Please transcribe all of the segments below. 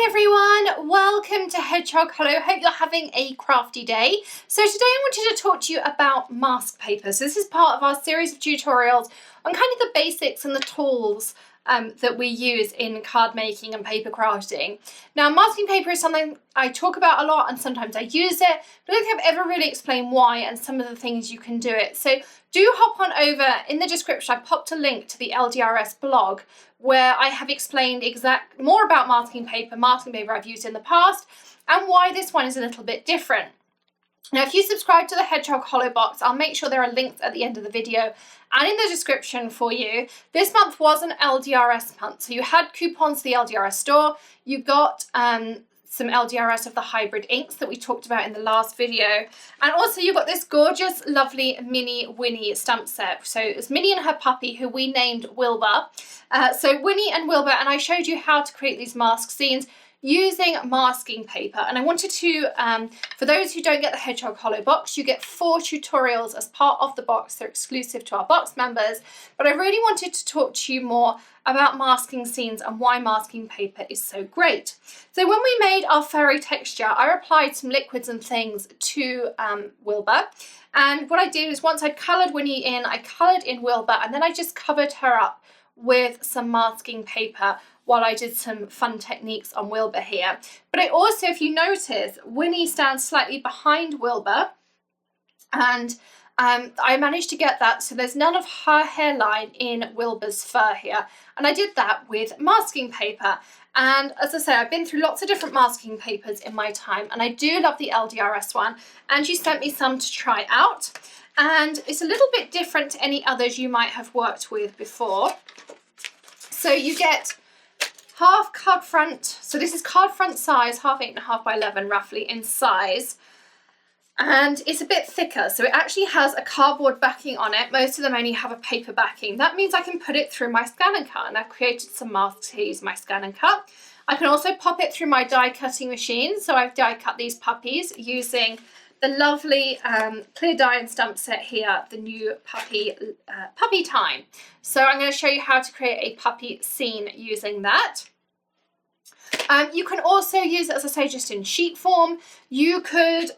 everyone, welcome to Hedgehog. Hello, hope you're having a crafty day. So today I wanted to talk to you about mask paper. So this is part of our series of tutorials on kind of the basics and the tools that we use in card making and paper crafting. Now, masking paper is something I talk about a lot and sometimes I use it, but I don't think I've ever really explained why and some of the things you can do it. So do hop on over in the description. I popped a link to the LDRS blog where I have explained more about masking paper I've used in the past, and why this one is a little bit different. Now, if you subscribe to the Hedgehog Hollow Box, I'll make sure there are links at the end of the video and in the description for you. This month was an LDRS month, so you had coupons to the LDRS store. You got some LDRS of the hybrid inks that we talked about in the last video. And also you got this gorgeous, lovely Mini Winnie stamp set. So it was Minnie and her puppy, who we named Wilbur. So Winnie and Wilbur, and I showed you how to create these mask scenes using masking paper. And I wanted to, for those who don't get the Hedgehog Hollow Box, you get 4 tutorials as part of the box. They're exclusive to our box members. But I really wanted to talk to you more about masking scenes and why masking paper is so great. So when we made our furry texture, I applied some liquids and things to Wilbur. And what I did is, once I'd coloured Winnie in, I coloured in Wilbur, and then I just covered her up with some masking paper while I did some fun techniques on Wilbur here. But I also, if you notice, Winnie stands slightly behind Wilbur, and I managed to get that so there's none of her hairline in Wilbur's fur here. And I did that with masking paper. And as I say, I've been through lots of different masking papers in my time, and I do love the LDRS one. And she sent me some to try out. And it's a little bit different to any others you might have worked with before. So you get half card front, so this is card front size, half 8.5 by 11 roughly in size, and it's a bit thicker, so it actually has a cardboard backing on it. Most of them only have a paper backing. That means I can put it through my ScanNCut, and I've created some masks here using my ScanNCut. I can also pop it through my die cutting machine, so I've die cut these puppies using the lovely clear die and stamp set here, the new puppy time. So I'm going to show you how to create a puppy scene using that. You can also use it, as I say, just in sheet form. You could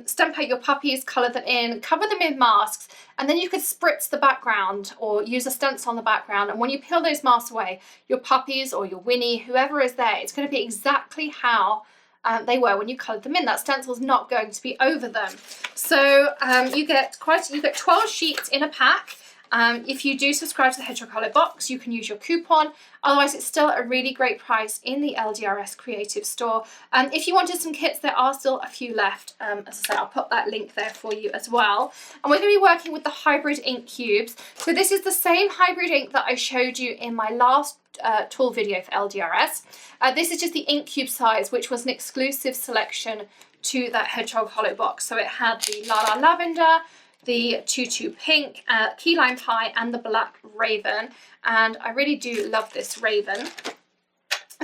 stamp out your puppies, colour them in, cover them in masks, and then you could spritz the background or use a stencil on the background. And when you peel those masks away, your puppies or your Winnie, whoever is there, it's going to be exactly how they were when you coloured them in. That stencil's not going to be over them. So you get 12 sheets in a pack. If you do subscribe to the Hedgehog Hollow Box, you can use your coupon. Otherwise, it's still a really great price in the LDRS Creative Store. If you wanted some kits, there are still a few left. As I said, I'll put that link there for you as well. And we're going to be working with the hybrid ink cubes. So this is the same hybrid ink that I showed you in my last tool video for LDRS. This is just the ink cube size, which was an exclusive selection to that Hedgehog Hollow Box. So it had the Lala Lavender, the Tutu Pink, Key Lime Pie, and the Black Raven. And I really do love this raven.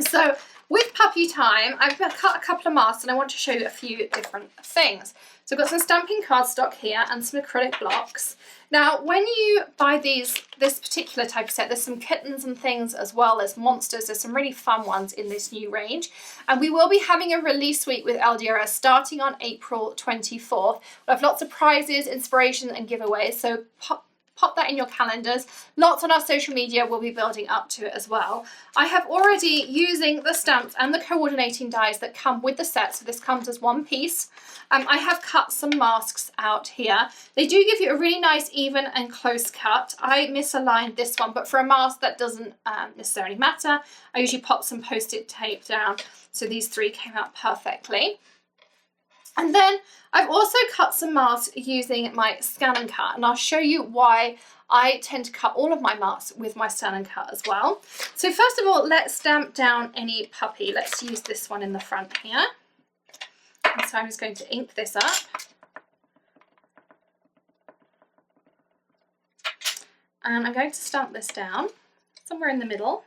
So with Puppy Time, I've cut a couple of masks and I want to show you a few different things. So I've got some stamping cardstock here and some acrylic blocks. Now, when you buy this particular type of set, there's some kittens and things as well as monsters. There's some really fun ones in this new range. And we will be having a release week with LDRS starting on April 24th. We'll have lots of prizes, inspiration, and giveaways. So pop that in your calendars. Lots on our social media will be building up to it as well. I have already, using the stamps and the coordinating dies that come with the set, so this comes as one piece, I have cut some masks out here. They do give you a really nice, even and close cut. I misaligned this one, but for a mask that doesn't necessarily matter. I usually pop some post-it tape down, so these 3 came out perfectly. And then I've also cut some masks using my ScanNCut, and I'll show you why I tend to cut all of my masks with my ScanNCut as well. So first of all, let's stamp down any puppy. Let's use this one in the front here. And so I'm just going to ink this up. And I'm going to stamp this down somewhere in the middle.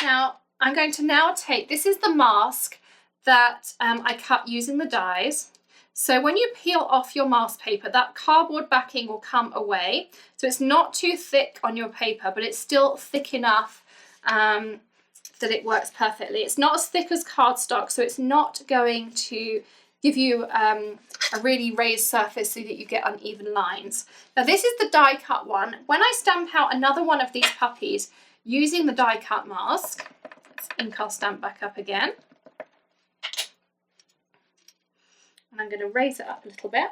Now, I'm going to take, this is the mask that I cut using the dies. So when you peel off your mask paper, that cardboard backing will come away. So it's not too thick on your paper, but it's still thick enough that it works perfectly. It's not as thick as cardstock, so it's not going to give you a really raised surface so that you get uneven lines. Now this is the die cut one. When I stamp out another one of these puppies using the die cut mask, let's ink our stamp back up again. And I'm going to raise it up a little bit.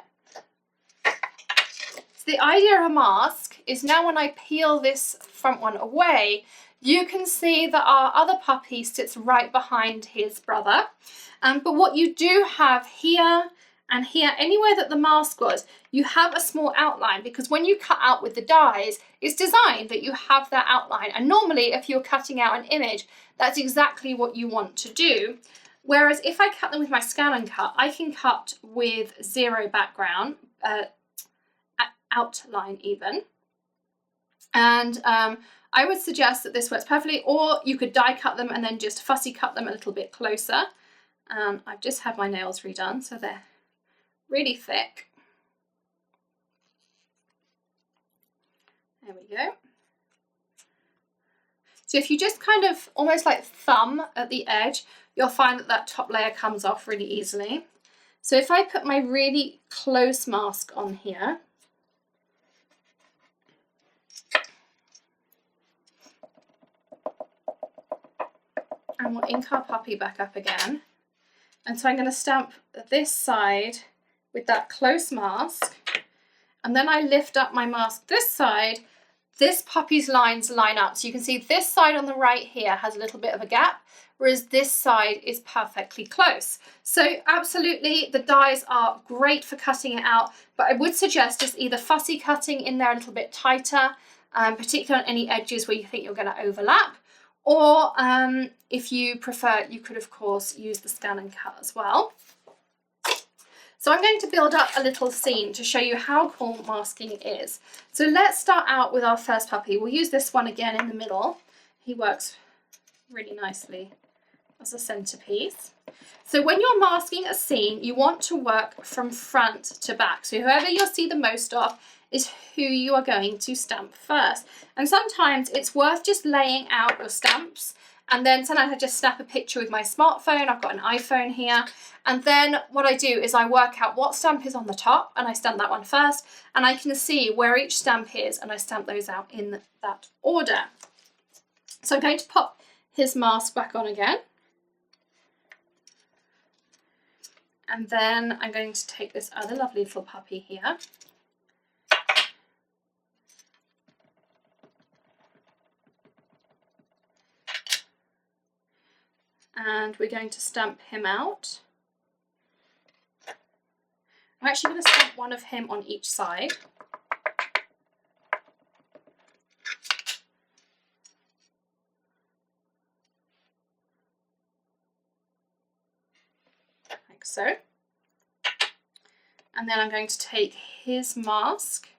So the idea of a mask is now when I peel this front one away, you can see that our other puppy sits right behind his brother. But what you do have here and here, anywhere that the mask was, you have a small outline, because when you cut out with the dies, it's designed that you have that outline. And normally if you're cutting out an image, that's exactly what you want to do. Whereas if I cut them with my ScanNCut, I can cut with zero background, outline even. And I would suggest that this works perfectly, or you could die cut them and then just fussy cut them a little bit closer. I've just had my nails redone, so they're really thick. There we go. So if you just kind of almost like thumb at the edge, you'll find that that top layer comes off really easily. So if I put my really close mask on here, and we'll ink our puppy back up again. And so I'm going to stamp this side with that close mask, and then I lift up my mask this side. This puppy's lines line up. So you can see this side on the right here has a little bit of a gap, whereas this side is perfectly close. So absolutely, the dies are great for cutting it out, but I would suggest just either fussy cutting in there a little bit tighter, particularly on any edges where you think you're going to overlap, or if you prefer, you could of course use the ScanNCut as well. So I'm going to build up a little scene to show you how cool masking is. So let's start out with our first puppy. We'll use this one again in the middle. He works really nicely as a centerpiece. So when you're masking a scene, you want to work from front to back. So whoever you'll see the most of is who you are going to stamp first. And sometimes it's worth just laying out your stamps, and then sometimes I just snap a picture with my smartphone. I've got an iPhone here. And then what I do is I work out what stamp is on the top, and I stamp that one first, and I can see where each stamp is, and I stamp those out in that order. So I'm going to pop his mask back on again. And then I'm going to take this other lovely little puppy here. And we're going to stamp him out. I'm actually going to stamp one of him on each side. Like so. And then I'm going to take his mask.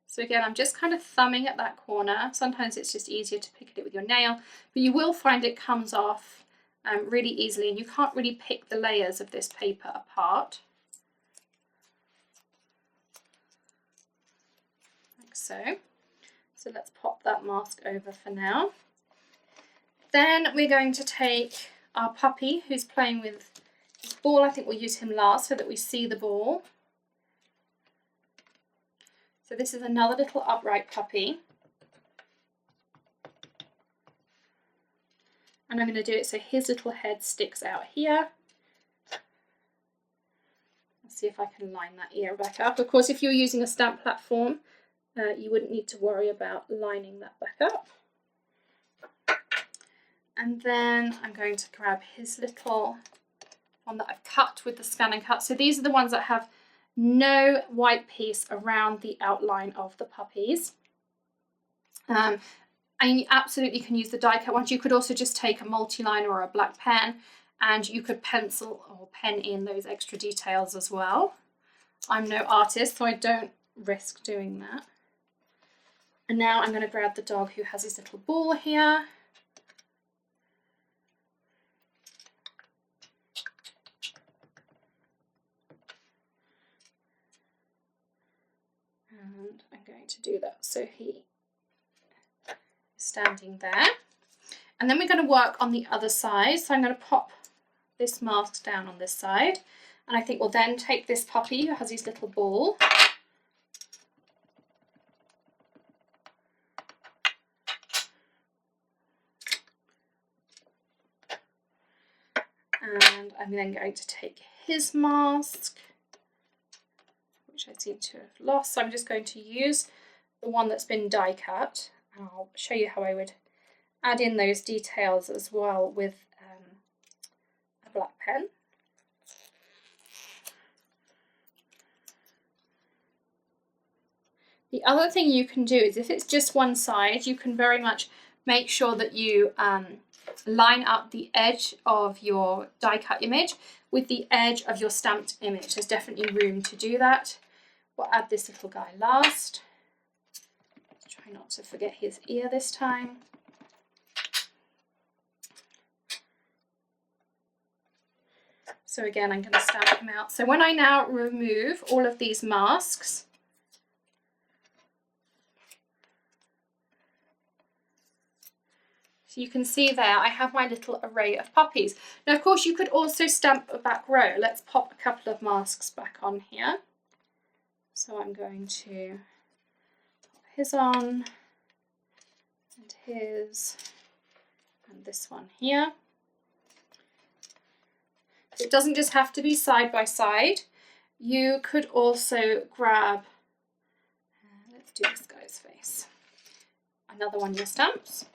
So again, I'm just kind of thumbing at that corner. Sometimes it's just easier to pick at it with your nail, but you will find it comes off really easily, and you can't really pick the layers of this paper apart. Like so. So let's pop that mask over for now. Then we're going to take our puppy who's playing with his ball. I think we'll use him last so that we see the ball. So this is another little upright puppy. And I'm going to do it so his little head sticks out here. Let's see if I can line that ear back up. Of course, if you're using a stamp platform, you wouldn't need to worry about lining that back up. And then I'm going to grab his little one that I've cut with the ScanNCut. So these are the ones that have no white piece around the outline of the puppies. And you absolutely can use the die cut ones. You could also just take a multi-liner or a black pen, and you could pencil or pen in those extra details as well. I'm no artist, so I don't risk doing that. And now I'm going to grab the dog who has his little ball here. And I'm going to do that so he is standing there. And then we're going to work on the other side. So I'm going to pop this mask down on this side. And I think we'll then take this puppy who has his little ball. And I'm then going to take his mask, which I seem to have lost. So I'm just going to use the one that's been die cut. And I'll show you how I would add in those details as well with a black pen. The other thing you can do is if it's just one side, you can very much make sure that you line up the edge of your die cut image with the edge of your stamped image. There's definitely room to do that. We'll add this little guy last. Try not to forget his ear this time. So again, I'm going to stamp him out. So when I now remove all of these masks, so you can see there, I have my little array of puppies. Now, of course, you could also stamp a back row. Let's pop a couple of masks back on here. So I'm going to pop his on, and his, and this one here. It doesn't just have to be side by side. You could also grab, let's do this guy's face, another one of your stamps.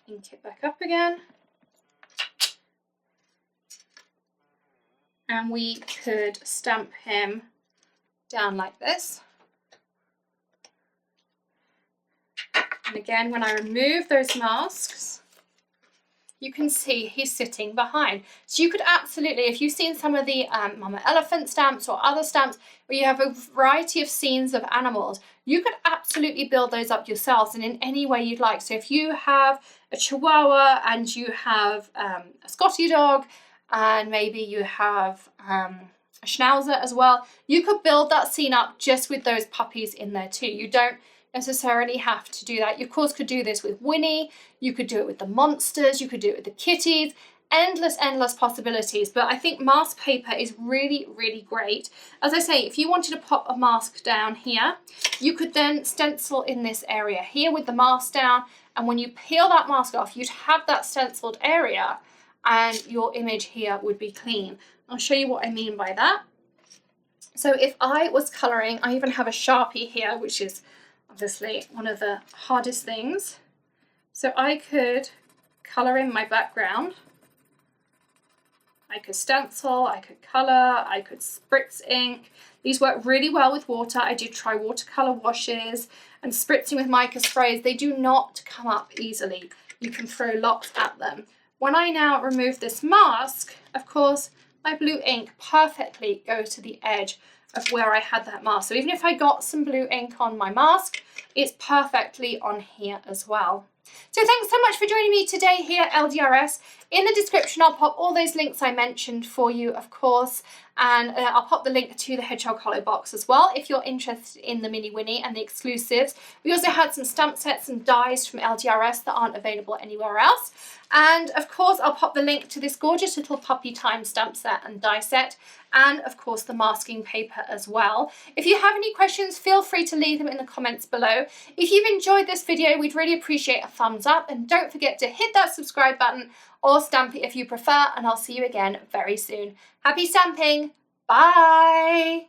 Ink it back up again, and we could stamp him down like this. And again, when I remove those masks, you can see he's sitting behind. So you could absolutely, if you've seen some of the Mama Elephant stamps or other stamps where you have a variety of scenes of animals, you could absolutely build those up yourselves and in any way you'd like. So if you have a Chihuahua and you have a Scotty dog and maybe you have a Schnauzer as well, you could build that scene up just with those puppies in there too. You don't necessarily have to do that. You of course could do this with Winnie, you could do it with the monsters, you could do it with the kitties, endless possibilities. But I think mask paper is really great. As I say, if you wanted to pop a mask down here, you could then stencil in this area here with the mask down, and when you peel that mask off, you'd have that stenciled area and your image here would be clean. I'll show you what I mean by that. So if I was colouring, I even have a Sharpie here, which is obviously one of the hardest things. So I could colour in my background. I could stencil, I could colour, I could spritz ink. These work really well with water. I did try watercolour washes and spritzing with mica sprays. They do not come up easily. You can throw lots at them. When I now remove this mask, of course, my blue ink perfectly goes to the edge of where I had that mask. So even if I got some blue ink on my mask, it's perfectly on here as well. So thanks so much for joining me today here at LDRS. In the description, I'll pop all those links I mentioned for you, of course, and I'll pop the link to the Hedgehog Hollow box as well if you're interested in the Mini Winnie and the exclusives. We also had some stamp sets and dies from LDRS that aren't available anywhere else. And of course, I'll pop the link to this gorgeous little puppy time stamp set and die set, and of course the masking paper as well. If you have any questions, feel free to leave them in the comments below. If you've enjoyed this video, we'd really appreciate a thumbs up, and don't forget to hit that subscribe button or stamp it if you prefer, and I'll see you again very soon. Happy stamping! Bye!